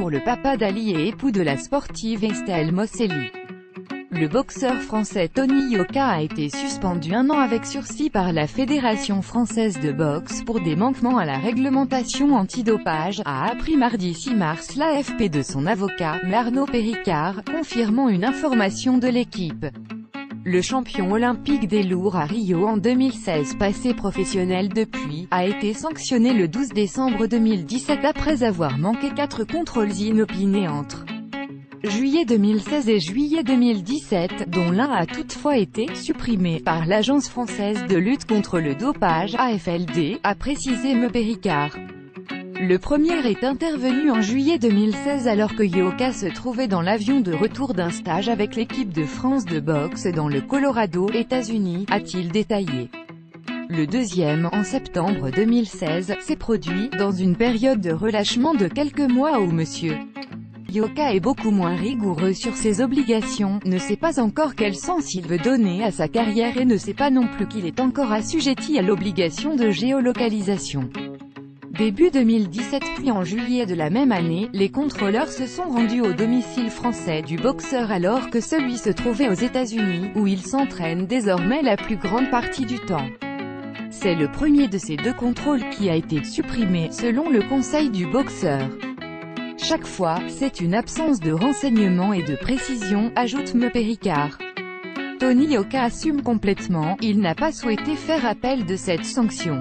pour le papa d'Ali et époux de la sportive Estelle Mosselli. Le boxeur français Tony Yoka a été suspendu 1 an avec sursis par la Fédération française de boxe pour des manquements à la réglementation antidopage, a appris mardi 6 mars l'AFP de son avocat, Arnaud Péricard, confirmant une information de l'équipe. Le champion olympique des lourds à Rio en 2016, passé professionnel depuis, a été sanctionné le 12 décembre 2017 après avoir manqué 4 contrôles inopinés entre juillet 2016 et juillet 2017, dont l'un a toutefois été supprimé par l'Agence française de lutte contre le dopage, AFLD, a précisé M. Péricard. Le premier est intervenu en juillet 2016 alors que Yoka se trouvait dans l'avion de retour d'un stage avec l'équipe de France de boxe dans le Colorado, États-Unis, a-t-il détaillé. Le deuxième, en septembre 2016, s'est produit, dans une période de relâchement de quelques mois où M. Yoka est beaucoup moins rigoureux sur ses obligations, ne sait pas encore quel sens il veut donner à sa carrière et ne sait pas non plus qu'il est encore assujetti à l'obligation de géolocalisation. Début 2017 puis en juillet de la même année, les contrôleurs se sont rendus au domicile français du boxeur alors que celui se trouvait aux États-Unis, où il s'entraîne désormais la plus grande partie du temps. C'est le premier de ces 2 contrôles qui a été supprimé, selon le conseil du boxeur. Chaque fois, c'est une absence de renseignements et de précision, ajoute M. Péricard. Tony Yoka assume complètement, il n'a pas souhaité faire appel de cette sanction.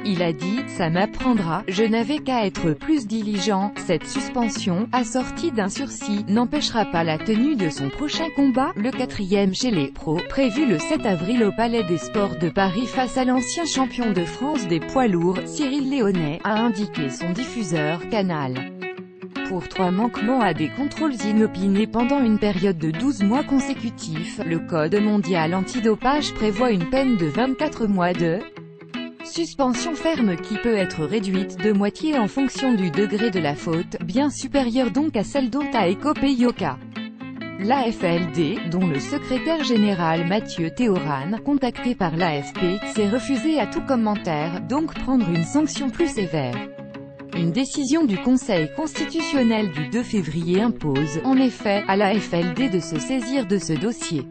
Il a dit, ça m'apprendra, je n'avais qu'à être plus diligent, cette suspension, assortie d'un sursis, n'empêchera pas la tenue de son prochain combat, le 4e chez les pros, prévu le 7 avril au Palais des Sports de Paris face à l'ancien champion de France des poids lourds, Cyril Léonet, a indiqué son diffuseur, Canal. Pour 3 manquements à des contrôles inopinés pendant une période de 12 mois consécutifs, le Code mondial antidopage prévoit une peine de 24 mois de suspension ferme qui peut être réduite de moitié en fonction du degré de la faute, bien supérieure donc à celle dont a écopé Yoka. L'AFLD, dont le secrétaire général Mathieu Théorane, contacté par l'AFP, s'est refusé à tout commentaire, donc prendre une sanction plus sévère. Une décision du Conseil constitutionnel du 2 février impose, en effet, à l'AFLD de se saisir de ce dossier.